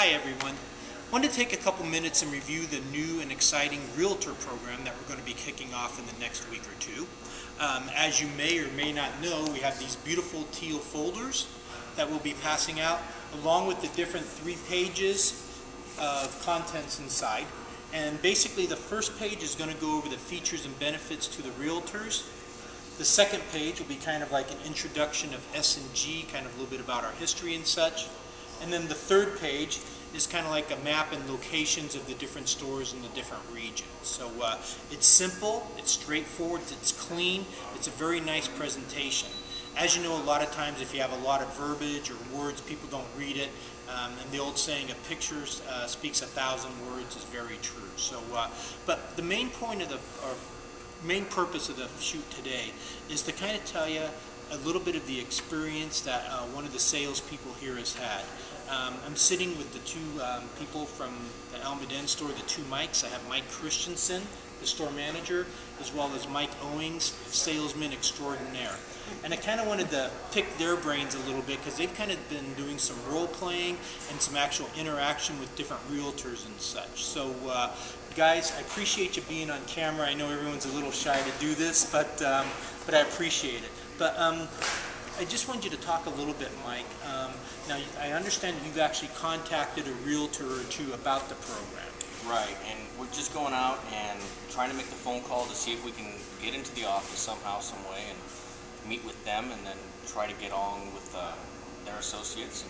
Hi everyone. I wanted to take a couple minutes and review the new and exciting Realtor program that we're going to be kicking off in the next week or two. As you may or may not know, we have these beautiful teal folders that we'll be passing out, along with the different 3 pages of contents inside. And basically the first page is going to go over the features and benefits to the realtors. The second page will be kind of like an introduction of S&G, kind of a little bit about our history and such. And then the third page is kind of like a map and locations of the different stores in the different regions. So it's simple, it's straightforward, it's clean, it's a very nice presentation. As you know, a lot of times if you have a lot of verbiage or words, people don't read it. And the old saying, a picture speaks 1,000 words is very true. So, but the main point of main purpose of the shoot today is to kind of tell you a little bit of the experience that one of the salespeople here has had. I'm sitting with the 2 people from the Almaden store, the 2 Mikes. I have Mike Christensen, the store manager, as well as Mike Owings, salesman extraordinaire. And I kind of wanted to pick their brains a little bit because they've kind of been doing some role playing and some actual interaction with different realtors and such. So guys, I appreciate you being on camera. I know everyone's a little shy to do this, but I appreciate it. But I just wanted you to talk a little bit, Mike. Now, I understand you've actually contacted a realtor or 2 about the program. Right, and we're just going out and trying to make the phone call to see if we can get into the office somehow, some way, and meet with them, and then try to get on with their associates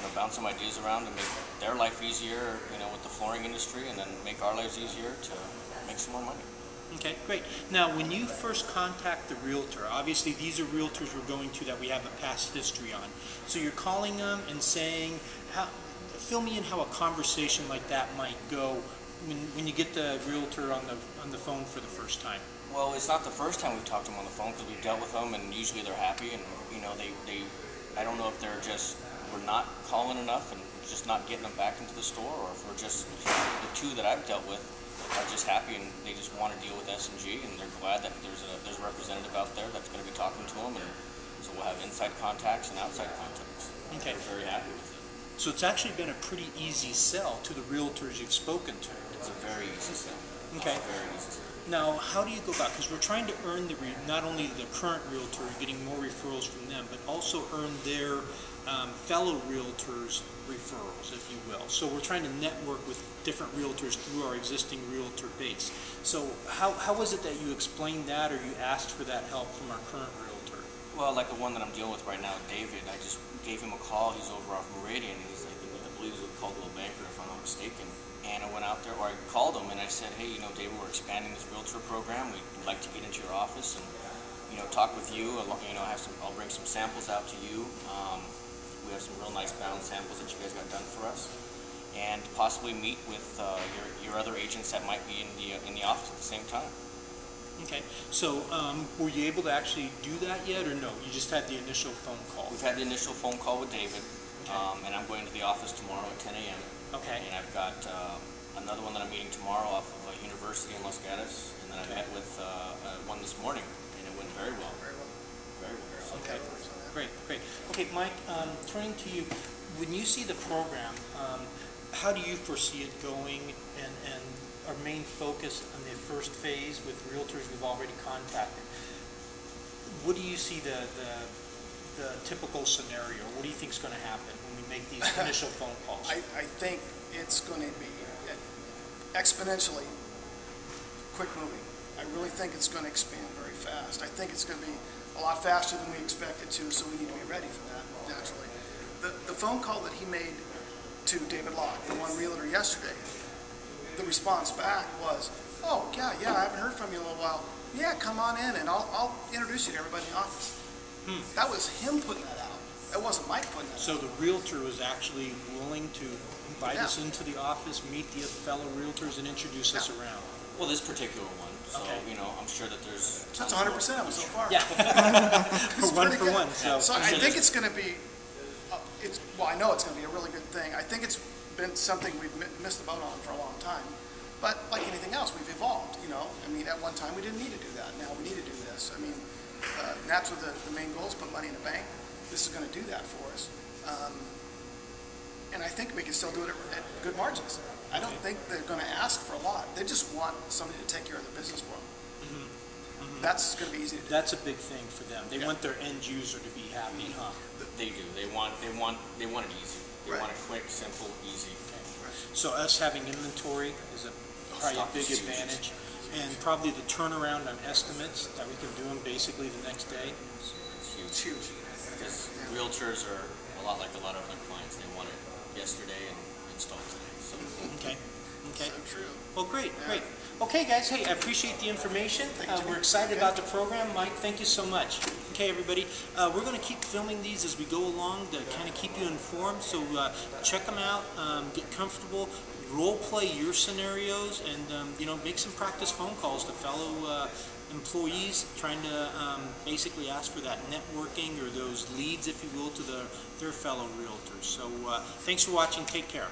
and bounce some ideas around to make their life easier, with the flooring industry, and then make our lives easier to make some more money. Okay, great. Now, when you first contact the realtor, obviously these are realtors we're going to that we have a past history on. So you're calling them and saying, fill me in how a conversation like that might go when you get the realtor on the phone for the first time. Well, it's not the first time we've talked to them on the phone because we've dealt with them, and usually they're happy, and I don't know if we're not calling enough and just not getting them back into the store, or if we're just the 2 that I've dealt with are just happy and they just want to deal with S&G, and they're glad that there's a representative out there that's going to be talking to them, and so we'll have inside contacts and outside contacts. Okay. We're very happy with it. So it's actually been a pretty easy sell to the realtors you've spoken to. It's a very easy sell. Okay. It's a very easy sell. Now, how do you go about, because we're trying to earn not only the current realtor, getting more referrals from them, but also earn their fellow realtors referrals, if you will. So we're trying to network with different realtors through our existing realtor base. So how was it that you explained that, or you asked for that help from our current realtor? Well, like the one that I'm dealing with right now, David, I just gave him a call. He's over off Meridian. He's, I believe he's a Caldwell banker, if I'm not mistaken. And I went out there, or I called him and I said, hey, David, we're expanding this realtor program. We'd like to get into your office and, talk with you. I'll bring some samples out to you. We have some real nice bound samples that you guys got done for us, and possibly meet with your other agents that might be in the office at the same time. Okay. So were you able to actually do that yet, or no? You just had the initial phone call? We've had the initial phone call with David, okay. And I'm going to the office tomorrow at 10 a.m. Okay. And I've got another one that I'm meeting tomorrow off of a university in Los Gatos, and then I met with one this morning, and it went very well. Very well. Very well. Okay. Great, great. Okay, Mike, turning to you, when you see the program, how do you foresee it going, and our main focus on the first phase with realtors we've already contacted? What do you see the typical scenario? What do you think is going to happen when we make these initial phone calls? I think it's going to be exponentially quick moving. I really think it's going to expand very fast. I think it's going to be a lot faster than we expected to, so we need to be ready for that, naturally. The phone call that he made to David Locke, the one realtor yesterday, the response back was, oh, yeah, I haven't heard from you in a little while. Yeah, come on in, and I'll introduce you to everybody in the office. That was him putting that out. That wasn't Mike putting that out. So the realtor was actually willing to invite us into the office, meet the fellow realtors, and introduce us around. Well, this particular one. So, okay. I'm sure that there's... That's 100% of it so far. Yeah. One for one. So I think it's going to be, I know it's going to be a really good thing. I think it's been something we've missed the boat on for a long time. But like anything else, we've evolved, at one time we didn't need to do that. Now we need to do this. And that's what the main goal is, put money in the bank. This is going to do that for us. and I think we can still do it at good margins. I don't think they're going to ask for a lot. They just want somebody to take care of the business for them. That's going to be easy to do. That's a big thing for them. They want their end user to be happy, huh? They do. They want it easy. They Right. want it quick, simple, easy. So us having inventory is probably a Stock big is huge. advantage. And probably the turnaround on estimates, that we can do them basically the next day. It's huge. It's huge. Because realtors are a lot like a lot of other clients. They want it yesterday and installed today. So Okay. Okay. So true. Well, great, great. Okay, guys. Hey, I appreciate the information. We're excited about the program. Mike, thank you so much. Okay, everybody. We're going to keep filming these as we go along to kind of keep you informed. So check them out. Get comfortable. Role play your scenarios, and you know, make some practice phone calls to fellow employees trying to basically ask for that networking or those leads, if you will, to their fellow realtors. So thanks for watching. Take care.